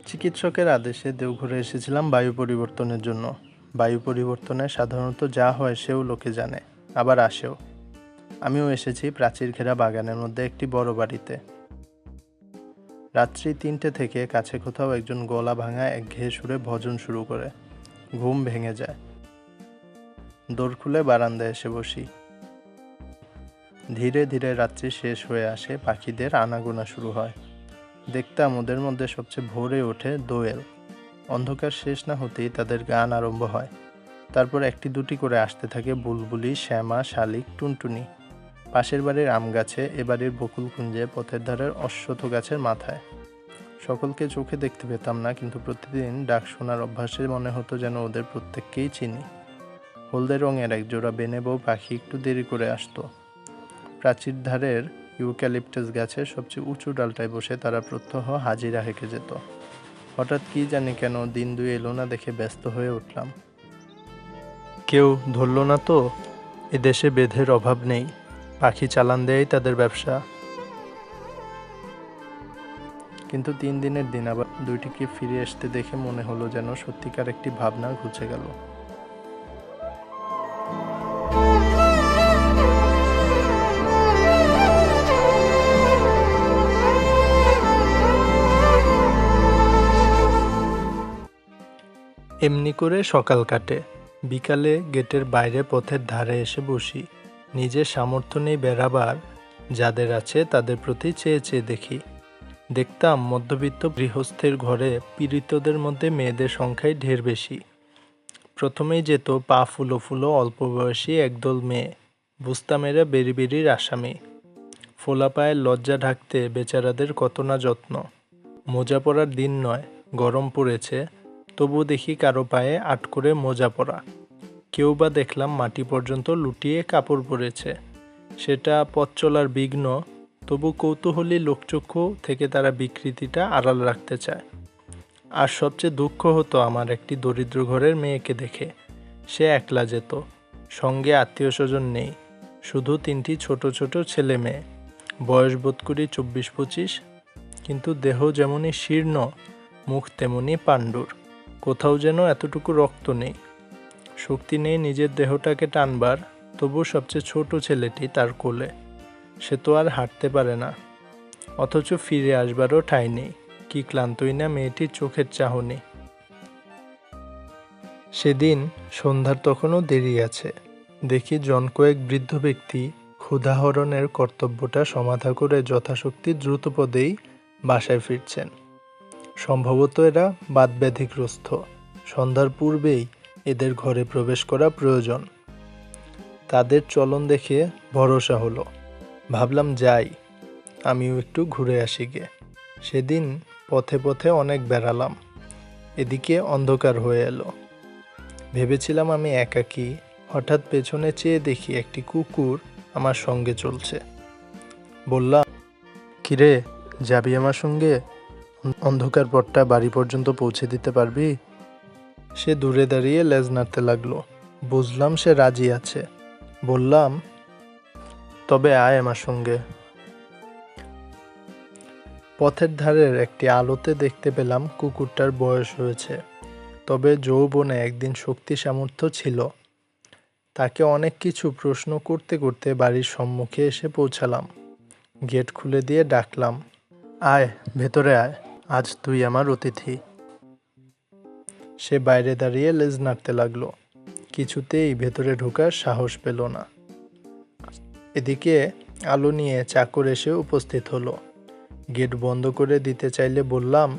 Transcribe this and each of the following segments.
চিকিৎসকের আদেশে দেওঘরে এসেছিলাম বায়ু পরিবর্তনের জন্য। বায়ু পরিবর্তনে সাধারণত যা হয় সেও লোকে জানে, আবার আসেও। আমিও এসেছি প্রাচীর ঘেরা বাগানের মধ্যে একটি বড় বাড়িতে। রাত্রি ৩টে থেকে কাছে কোথাও একজন গলা ভাঙা একঘেয়ে সুরে ভজন শুরু করে। ঘুম ভেঙে যায়। দোর খুলে বারান্দায় এসে বসি। ধীরে ধীরে রাত্রি শেষ হয়ে আসে, পাখিদের আনাগোনা শুরু হয়। দেখতাম ওদের মধ্যে সবচেয়ে ভোরে ওঠে দোয়েল। অন্ধকার শেষ না হতেই তাদের গান আরম্ভ হয়। তারপর একটি দুটি করে আসতে থাকে বুলবুলি, শ্যামা, শালিক, টুনটুনি। পাশের বাড়ির আম গাছে, এ বাড়ির বকুল কুঞ্জে, পথের ধারের অশ্বত্থ গাছের মাথায়। সকলকে চোখে দেখতে পেতাম না, কিন্তু প্রতিদিন ডাক শোনার অভ্যাসে মনে হতো যেন ওদের প্রত্যেককেই চিনি। হলদে রঙের একজোড়া বেনে বউ পাখি একটু দেরি করে আসতো। প্রাচীর ধারের ইউক্যালিপটাস গাছের সবচেয়ে উঁচু ডালটায় বসে তারা প্রত্যহ হাজিরা হেঁকে যেত। হঠাৎ কি জানি কেন দিন দুই এলো না দেখে ব্যস্ত হয়ে উঠলাম। কেউ ধরল না তো? এদেশে বেধের অভাব নেই, পাখি চালান দেয়াই তাদের ব্যবসা। কিন্তু ৩ দিনের দিন আবার দুইটিকে ফিরে আসতে দেখে মনে হলো যেন সত্যিকার একটি ভাবনা ঘুচে গেল। এমনি করে সকাল কাটে। বিকালে গেটের বাইরে পথের ধারে এসে বসি। নিজের সামর্থ্য নেই বেড়াবার, যাদের আছে তাদের প্রতি চেয়ে চেয়ে দেখি। দেখতাম মধ্যবিত্ত গৃহস্থের ঘরে পীড়িতদের মধ্যে মেয়েদের সংখ্যাই ঢের বেশি। প্রথমেই যেত পা ফুলো ফুলো অল্প বয়সী একদল মেয়ে, বুঝতাম এরা বেরি বেরির আসামি। ফোলা পায়ের লজ্জা ঢাকতে বেচারাদের কত না যত্ন। মোজা পরার দিন নয়, গরম পড়েছে, তবু দেখি কারো পায়ে আট করে মোজা পরা। কেউ বা দেখলাম মাটি পর্যন্ত লুটিয়ে কাপড় পরেছে। সেটা পথ চলার বিঘ্ন, তবু কৌতূহলী লোকচক্ষু থেকে তারা বিকৃতিটা আড়াল রাখতে চায়। আর সবচেয়ে দুঃখ হতো আমার একটি দরিদ্র ঘরের মেয়েকে দেখে। সে একলা যেত, সঙ্গে আত্মীয় স্বজন নেই, শুধু 3টি ছোট ছোট ছেলে মেয়ে। বয়স বোধ করি 24-25, কিন্তু দেহ যেমনই শীর্ণ, মুখ তেমনি পাণ্ডুর। কোথাও যেন এতটুকু রক্ত নেই, শক্তি নেই নিজের দেহটাকে টানবার। তবু সবচেয়ে ছোট ছেলেটি তার কোলে। সে তো আর হাঁটতে পারে না, অথচ ফিরে আসবারও ঠাঁই নেই। কি ক্লান্তই না মেয়েটির চোখের চাহনি। সেদিন সন্ধ্যার তখনও দেরি আছে। দেখি জন কয়েক বৃদ্ধ ব্যক্তি ক্ষুধাহরণের কর্তব্যটা সমাধা করে যথাশক্তি দ্রুতপদেই বাসায় ফিরছেন। সম্ভবত এরা বাতব্যাধিগ্রস্ত। সন্ধ্যার পূর্বেই এদের ঘরে প্রবেশ করা প্রয়োজন। তাদের চলন দেখে ভরসা হলো। ভাবলাম যাই, আমিও একটু ঘুরে আসি গে। সেদিন পথে পথে অনেক বেড়ালাম। এদিকে অন্ধকার হয়ে এলো। ভেবেছিলাম আমি একাকী। হঠাৎ পেছনে চেয়ে দেখি একটি কুকুর আমার সঙ্গে চলছে। বললাম, কিরে, যাবি আমার সঙ্গে? অন্ধকার পথটা বাড়ি পর্যন্ত পৌঁছে দিতে পারবি? সে দূরে দাঁড়িয়ে লেজ নাড়তে লাগলো। বুঝলাম সে রাজি আছে। বললাম, তবে আয় আমার সঙ্গে। পথের ধারের একটি আলোতে দেখতে পেলাম কুকুরটার বয়স হয়েছে, তবে যৌবনে একদিন শক্তি সামর্থ্য ছিল। তাকে অনেক কিছু প্রশ্ন করতে করতে বাড়ির সম্মুখে এসে পৌঁছালাম। গেট খুলে দিয়ে ডাকলাম, আয় ভেতরে আয়, আজ তুই আমার অতিথি। সে বাইরে দাঁড়িয়ে লেজ নাড়তে লাগলো। কিছুতেই ভেতরে ঢোকার সাহস পেল না। এদিকে আলো নিয়ে চাকর এসে উপস্থিত হলো। গেট বন্ধ করে দিতে চাইলে বললাম,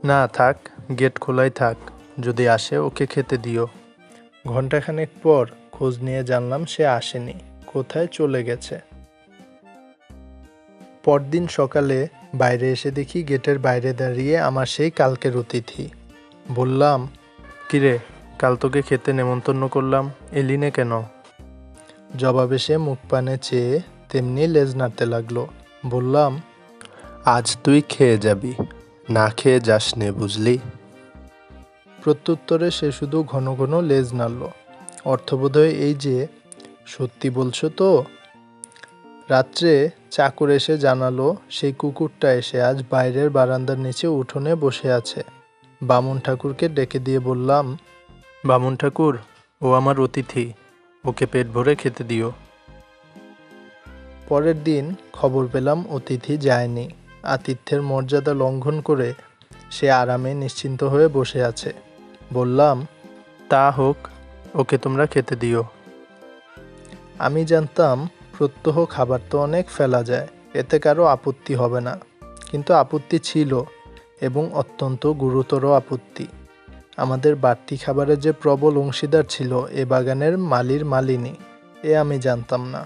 না থাক, গেট খোলাই থাক, যদি আসে ওকে খেতে দিও। ঘণ্টাখানেক পর খোঁজ নিয়ে জানলাম সে আসেনি, কোথায় চলে গেছে। পরদিন সকালে বাইরে এসে দেখি গেটের বাইরে দাঁড়িয়ে আমার সেই কালকের অতিথি। বললাম, কিরে, কাল তোকে খেতে নেমন্তন্ন করলাম, এলি নে কেন? জবাবে সে মুখ পানে চেয়ে তেমনি লেজ নাড়তে লাগলো। বললাম, আজ তুই খেয়ে যাবি, না খেয়ে যাস নে, বুঝলি? প্রত্যুত্তরে সে শুধু ঘন ঘন লেজ নাড়ল। অর্থবোধহয় এই যে, সত্যি বলছো তো? রাত্রে চাকর এসে জানালো সেই কুকুরটা এসে আজ বাইরের বারান্দার নিচে উঠোনে বসে আছে। বামুন ঠাকুরকে ডেকে দিয়ে বললাম, বামুন ঠাকুর, ও আমার অতিথি, ওকে পেট ভরে খেতে দিও। পরের দিন খবর পেলাম অতিথি যায়নি। আতিথ্যের মর্যাদা লঙ্ঘন করে সে আরামে নিশ্চিন্ত হয়ে বসে আছে। বললাম, তা হোক, ওকে তোমরা খেতে দিও। আমি জানতাম প্রত্যহ খাবার তো অনেক ফেলা যায়, এতে কারো আপত্তি হবে না, কিন্তু আপত্তি ছিল, এবং অত্যন্ত গুরুতর আপত্তি। আমাদের বাড়তি খাবারের যে প্রবল অংশীদার ছিল এ বাগানের মালিনী, এ আমি জানতাম না।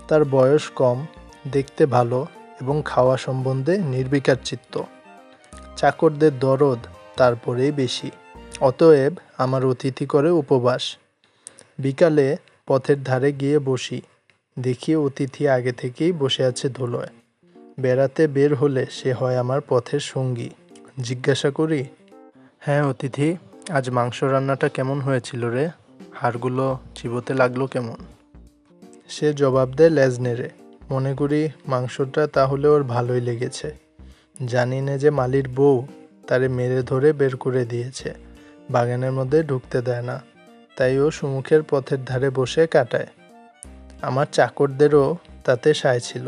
তার বয়স কম, দেখতে ভালো এবং খাওয়া সম্বন্ধে নির্বিকার চিত্ত। চাকরদের দরদ তারপরেই বেশি। অতএব আমার অতিথি করে উপবাস। বিকালে পথের ধারে গিয়ে বসি, দেখি অতিথি আগে থেকেই বসে আছে ধুলোয়। বেড়াতে বের হলে সে হয় আমার পথের সঙ্গী। জিজ্ঞাসা করি, হ্যাঁ অতিথি, আজ মাংস রান্নাটা কেমন হয়েছিল রে? হাড়গুলো চিবোতে লাগলো কেমন? সে জবাব দেয় লেজ নেড়ে, মনে করি মাংসটা তাহলে ওর ভালোই লেগেছে। জানি না যে মালির বউ তারে মেরে ধরে বের করে দিয়েছে, বাগানের মধ্যে ঢুকতে দেয় না, তাই ও সুমুখের পথের ধারে বসে কাটায়। আমার চাকরদেরও তাতে সায় ছিল।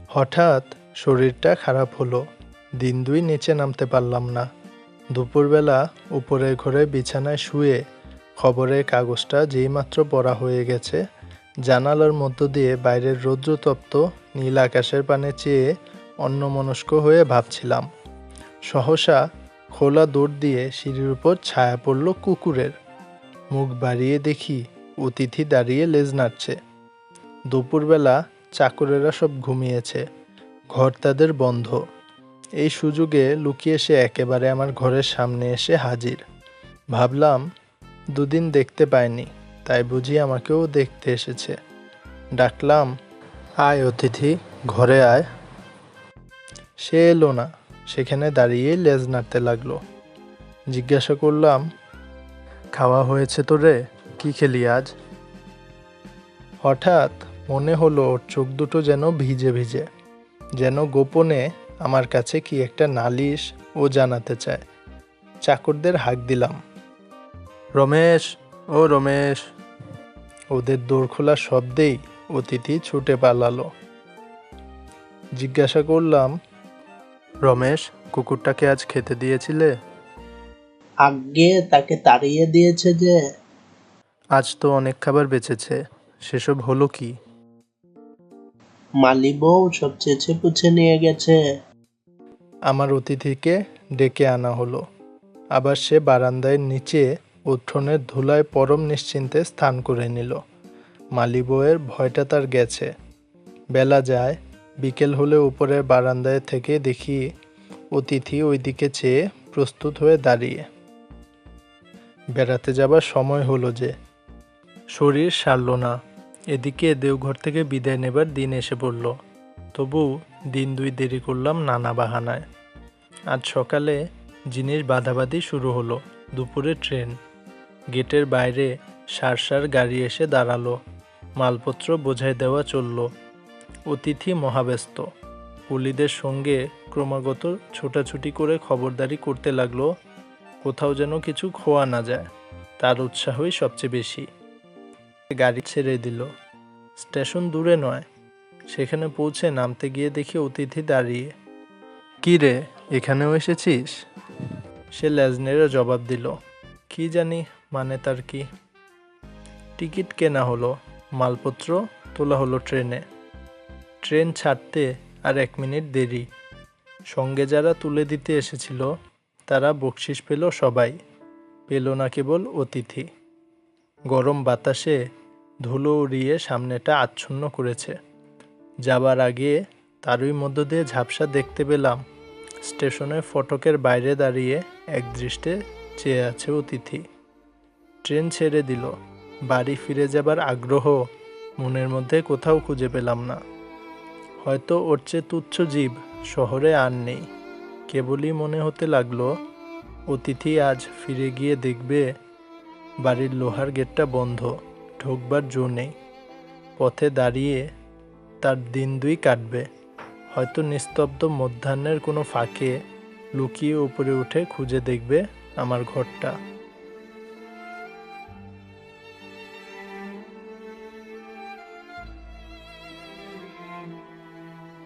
হঠাৎ শরীরটা খারাপ হলো, দিন দুই নিচে নামতে পারলাম না। দুপুরবেলা উপরের ঘরে বিছানায় শুয়ে খবরের কাগজটা যেইমাত্র পড়া হয়ে গেছে, জানালার মধ্য দিয়ে বাইরের রৌদ্রতপ্ত নীল আকাশের পানে চেয়ে অন্যমনস্ক হয়ে ভাবছিলাম। সহসা খোলা দৌড় দিয়ে সিঁড়ির উপর ছায়া পড়ল কুকুরের। মুখ বাড়িয়ে দেখি অতিথি দাঁড়িয়ে লেজ নাড়ছে। দুপুরবেলা চাকরেরা সব ঘুমিয়েছে, ঘর তাদের বন্ধ। এই সুযোগে লুকিয়ে সে একেবারে আমার ঘরের সামনে এসে হাজির। ভাবলাম, দুদিন দেখতে পাইনি, তাই বুঝি আমাকেও দেখতে এসেছে। ডাকলাম, আয় অতিথি, ঘরে আয়। সে এলো না, সেখানে দাঁড়িয়ে লেজ নাড়তে লাগলো। জিজ্ঞাসা করলাম, খাওয়া হয়েছে তো রে, কি খেলি আজ? হঠাৎ মনে হলো ওর চোখ দুটো যেন ভিজে ভিজে, যেন গোপনে আমার কাছে কি একটা নালিশ ও জানাতে চায়। চাকরদের হাঁক দিলাম, রমেশ, ও রমেশ। ওদের দোর খোলা শব্দেই অতিথি ছুটে পালালো। জিজ্ঞাসা করলাম, রমেশ, কুকুরটাকে আজ খেতে দিয়েছিলে? আজ্ঞে, তাকে তাড়িয়ে দিয়েছে যে। আজ তো অনেক খাবার বেঁচেছে, সেসব হলো কি? মালি বউ সব চেঁচে পুছে নিয়ে গেছে। আমার অতিথিকে ডেকে আনা হলো। আবার সে বারান্দায় নিচে উঠোনের ধুলায় পরম নিশ্চিন্তে স্থান করে নিল। মালি বউয়ের ভয়টা তার গেছে। বেলা যায়, বিকেল হলে উপরের বারান্দায় থেকে দেখি অতিথি ওইদিকে চেয়ে প্রস্তুত হয়ে দাঁড়িয়ে। বেড়াতে যাবার সময় হলো যে। শরীর সারল না, এদিকে দেওঘর থেকে বিদায় নেবার দিন এসে পড়ল। তবু দিন দুই দেরি করলাম নানা বাহানায়। আজ সকালে জিনিস বাঁধাবাঁধি শুরু হলো। দুপুরে ট্রেন। গেটের বাইরে সার গাড়ি এসে দাঁড়ালো। মালপত্র বোঝাই দেওয়া চলল। অতিথি মহাব্যস্ত। কুলিদের সঙ্গে ক্রমাগত ছোটাছুটি করে খবরদারি করতে লাগলো কোথাও যেন কিছু খোয়া না যায়। তার উৎসাহই সবচেয়ে বেশি। গাড়ি ছেড়ে দিল। স্টেশন দূরে নয়। সেখানে পৌঁছে নামতে গিয়ে দেখি অতিথি দাঁড়িয়ে। কি রে, এখানেও এসেছিস? সে লেজ নেড়ে জবাব দিল, কি জানি মানে তার কি। টিকিট কেনা হলো, মালপত্র তোলা হলো ট্রেনে। ট্রেন ছাড়তে আর 1 মিনিট দেরি। সঙ্গে যারা তুলে দিতে এসেছিল তারা বকশিস পেল সবাই, পেল না কেবল অতিথি। গরম বাতাসে ধুলো উড়িয়ে সামনেটা আচ্ছন্ন করেছে। যাবার আগে তারই মধ্য দিয়ে ঝাপসা দেখতে পেলাম স্টেশনের ফটকের বাইরে দাঁড়িয়ে একদৃষ্টে চেয়ে আছে অতিথি। ট্রেন ছেড়ে দিল। বাড়ি ফিরে যাবার আগ্রহ মনের মধ্যে কোথাও খুঁজে পেলাম না। হয়তো ওর চেয়ে তুচ্ছ জীব শহরে আর নেই। কেবলই মনে হতে লাগলো অতিথি আজ ফিরে গিয়ে দেখবে বাড়ির লোহার গেটটা বন্ধ, ঢোকবার জো নেই। পথে দাঁড়িয়ে তার দিন দুই কাটবে। হয়তো নিস্তব্ধ মধ্যাহ্নের কোনো ফাঁকে লুকিয়ে উপরে উঠে খুঁজে দেখবে আমার ঘরটা।